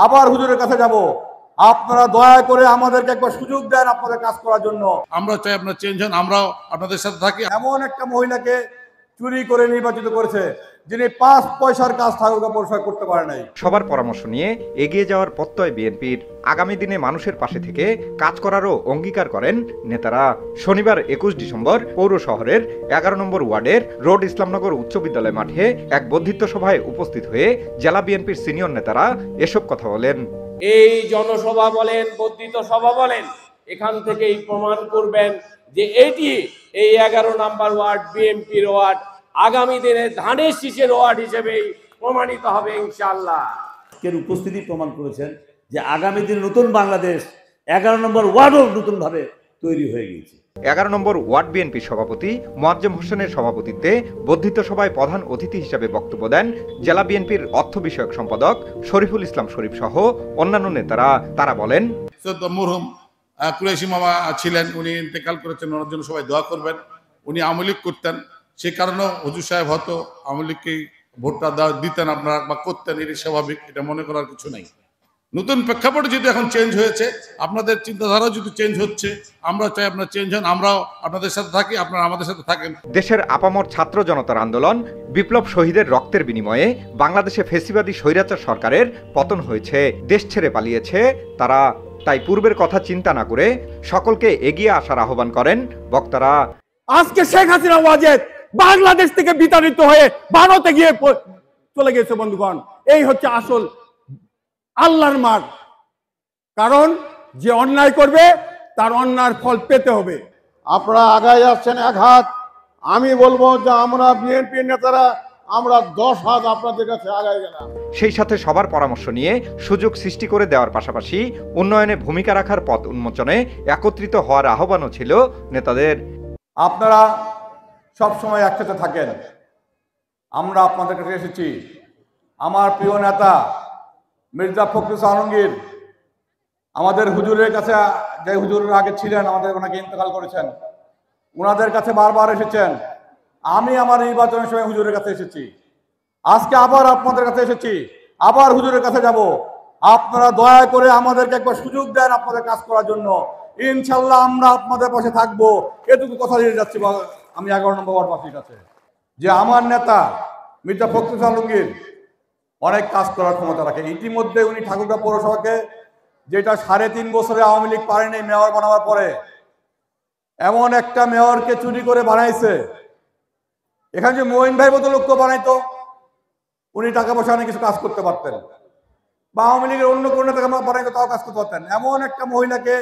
আবার হুজুরের কাছে যাব। আপনারা দয়া করে আমাদেরকে একবার সুযোগ দেন আপনাদের কাজ করার জন্য। আমরা চাই আপনার চেঞ্জ হন, আমরাও আপনাদের সাথে থাকি। এমন একটা মহিলাকে চুরি করে নির্বাচিত করেছে যিনি 5 পয়সার কাজ ঠাকুরগাঁও পৌরসভা করতে পারে নাই। সবার পরামর্শ নিয়ে এগিয়ে যাওয়ার প্রত্যয় বিএনপির। আগামী দিনে মানুষের পাশে থেকে কাজ করারও অঙ্গীকার করেন নেতারা। শনিবার 21 ডিসেম্বর পৌর শহরের 11 নম্বর ওয়ার্ডের রোড ইসলামনগর উচ্চ বিদ্যালয় মাঠে এক বর্ধিত সভায় উপস্থিত হয়ে জেলা বিএনপির সিনিয়র নেতারা এসব কথা বলেন। এই জনসভা বলেন, বর্ধিত সভা বলেন, এখান থেকেই প্রমাণ করবেন যে এটি এই 11 নম্বর ওয়ার্ড বিএনপির ওয়ার্ড আগামী দিনে ধানের শীষের ওয়ার্ড হিসেবেই প্রমাণিত হবে ইনশাআল্লাহ। এর উপস্থিতি প্রমাণ করেছেন যে আগামী দিনে নতুন বাংলাদেশ 11 নম্বর ওয়ার্ডও নতুনভাবে তৈরি হয়ে গেছে। 11 নম্বর ওয়ার্ড বিএনপির সভাপতি মোয়াজ্জেম হোসেনের সভাপতিত্বে বর্ধিত সভায় প্রধান অতিথি হিসেবে বক্তব্য দেন জেলা বিএনপির অর্থ বিষয়ক সম্পাদক শরীফুল ইসলাম শরীফ সহ অন্যান্য নেতারা। তারা বলেন, মরহুম কুরাইশি মামা ছিলেন, উনি ইন্তেকাল করেছেন, ওনার জন্য সবাই দোয়া করবেন। উনি আওয়ামী লীগ করতেন, সে কারণেও হুজুর সাহেব হয়তো আওয়ামী লীগকেই ভোটটা দিতেন আপনারা বা করতেন, এটি স্বাভাবিক, এটা মনে করার কিছু নাই। নতুন প্রেক্ষাপটে যদি এখন চেঞ্জ হয়েছে, আপনাদের চিন্তাধারা যদি চেঞ্জ হচ্ছে, আমরা চাই আপনার চেঞ্জ হন, আমরাও আপনাদের সাথে থাকি, আপনারা আমাদের সাথে থাকেন। দেশের আপামর ছাত্র জনতার আন্দোলন, বিপ্লব শহীদের রক্তের বিনিময়ে বাংলাদেশে ফ্যাসিবাদী স্বৈরাচার সরকারের পতন হয়েছে। দেশ ছেড়ে পালিয়েছে তারা। তাই পূর্বের কথা চিন্তা না করে সকলকে এগিয়ে আসার আহ্বান করেন বক্তারা। আজকে শেখ হাসিনা ওয়াজেদ বাংলাদেশ থেকে বিতাড়িত হয়ে ভারতে গিয়ে চলে গেছে বন্ধুগণ। এই হচ্ছে আসল আল্লাহর মার। কারণ যে অন্যায় করবে তার অন্যায়ের ফল পেতে হবে। আপনারা আগায় যাচ্ছেন এক হাত, আমি বলবো যে আমরা বিএনপি নেতারা আমরা 10 হাত আপনাদের কাছে আগায় গেলাম। সেই সাথে সবার পরামর্শ নিয়ে সুযোগ সৃষ্টি করে দেওয়ার পাশাপাশি উন্নয়নে ভূমিকা রাখার পথ উন্মোচনে একত্রিত হওয়ার আহ্বানও ছিল নেতাদের। আপনারা সব সময় একসাথে থাকেন। আমরা আপনাদের কাছে এসেছি। আমার প্রিয় নেতা মির্জা ফখরুল আলমগীর আমাদের হুজুরের কাছে, যে হুজুরের আগে ছিলেন, আমাদের ওনাকে ইন্তেকাল করেছেন, ওনাদের কাছে বারবার এসেছেন। আমি আমার নির্বাচনের সময় হুজুরের কাছে এসেছি, আজকে আবার আপনাদের কাছে এসেছি, আবার হুজুরের কাছে যাব। আপনারা দয়া করে আমাদেরকে একবার সুযোগ দেন আপনাদের কাজ করার জন্য। ইনশাল্লাহ আমরা আপনাদের পাশে থাকবো, এটুকু কথা দিয়ে যাচ্ছি। আমি 11 নম্বর ওয়ার্ডবাসীর কাছে যে আমার নেতা মির্জা ফখরুল আলমগীর অনেক কাজ করার ক্ষমতা রাখে। ইতিমধ্যে উনি ঠাকুরগাঁও পৌরসভাকে, যেটা 3.5 বছরে আওয়ামী লীগ পারেনি মেয়র বানাবার পরে, এমন একটা মেয়রকে চুরি করে বানাইছে। এখানে যে মঈন ভাই মতো লোককে বানাইতো, উনি টাকা পয়সা অনেক কিছু কাজ করতে পারতেন, বা আওয়ামী লীগের অন্য কোনো নেতাকে বানাইতো তাও কাজ করতে পারতেন। এমন একটা মহিলাকে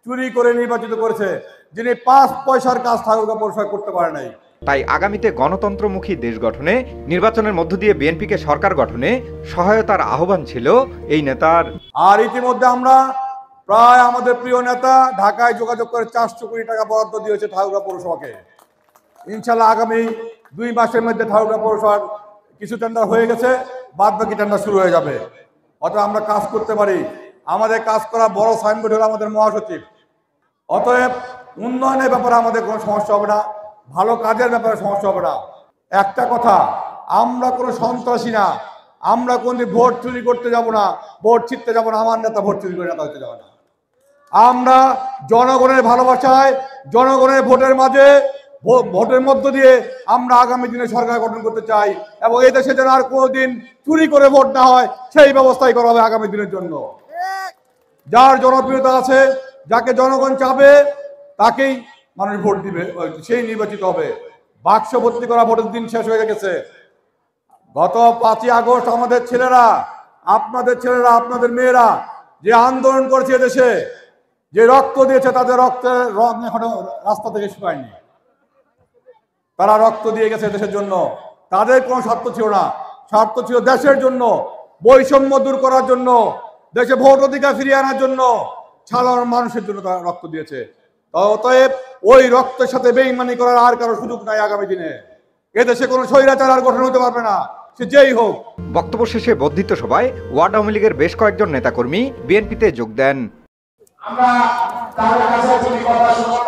চুরি করে নির্বাচিত করেছে যিনি 5 পয়সার কাজ ঠাকুরগাঁও পৌরসভা করতে পারে নাই। তাই আগামীতে গণতন্ত্রমুখী দেশ গঠনে, নির্বাচনের মধ্য দিয়ে বিএনপিকে সরকার গঠনে সহায়তার আহ্বান ছিল এই নেতার। আর ইতিমধ্যে আমরা প্রায় আমাদের প্রিয় নেতা ঢাকায় যোগাযোগ করে 400 কোটি টাকা বরাদ্দ দিয়েছে ঠাকুরগাঁও পৌরসভাকে। ইনশাল্লাহ আগামী 2 মাসের মধ্যে ঠাকুরগাঁও পৌরসভার কিছু টেন্ডার হয়ে গেছে, বাদ বাকি টেন্ডার শুরু হয়ে যাবে। অতএব আমরা কাজ করতে পারি। আমাদের কাজ করা বড় সাইনবোর্ড হলো আমাদের মহাসচিব। অতএব উন্নয়নের ব্যাপারে আমাদের কোনো সমস্যা হবে না, ভালো কাজের ব্যাপারে সমস্যা হবে না। একটা কথা, আমরা কোনো সন্ত্রাসী না, আমরা কোনদিন ভোট চুরি করতে যাব না, ভোট ছিটতে যাব না। আমার নেতা ভোট চুরি করে নেতা হতে যাবে না। আমরা জনগণের ভালোবাসায়, জনগণের ভোটের মাঝে, ভোটের মধ্য দিয়ে আমরা আগামী দিনে সরকার গঠন করতে চাই, এবং এই দেশে যেন আর কোনোদিন চুরি করে ভোট না হয় সেই ব্যবস্থাই করা হবে আগামী দিনের জন্য। যার জনপ্রিয়তা আছে, যাকে জনগণ চাবে, তাকেই মানুষ ভোট দিবে, সেই নির্বাচিত হবে। বাক্স ভর্তি করা ভোটের দিন শেষ হয়ে গেছে। গত 5ই আগস্ট আমাদের ছেলেরা, আপনাদের ছেলেরা, আপনাদের মেয়েরা যে আন্দোলন করেছে দেশে, যে রক্ত দিয়েছে, তাদের রক্তের রং এখনো রাস্তা থেকে শুকায়নি। তারা রক্ত দিয়ে গেছে দেশের জন্য। তাদের কোনো স্বার্থ ছিল না, স্বার্থ ছিল দেশের জন্য, বৈষম্য দূর করার জন্য, দেশে ভোট অধিকার ফিরিয়ে আনার জন্য, সাধারণ মানুষের জন্য তারা রক্ত দিয়েছে। অতএব ওই রক্তের সাথে বেইমানি করার আর কারো সুযোগ নাই আগামী দিনে। এদেশে কোনো স্বৈরাচার আর গঠন হতে পারবে না, সে যেই হোক। বক্তব্য শেষে বর্ধিত সভায় ওয়ার্ড আওয়ামী লীগের বেশ কয়েকজন নেতাকর্মী বিএনপিতে যোগ দেন। আমরা তার কাছে কথা শুনবো।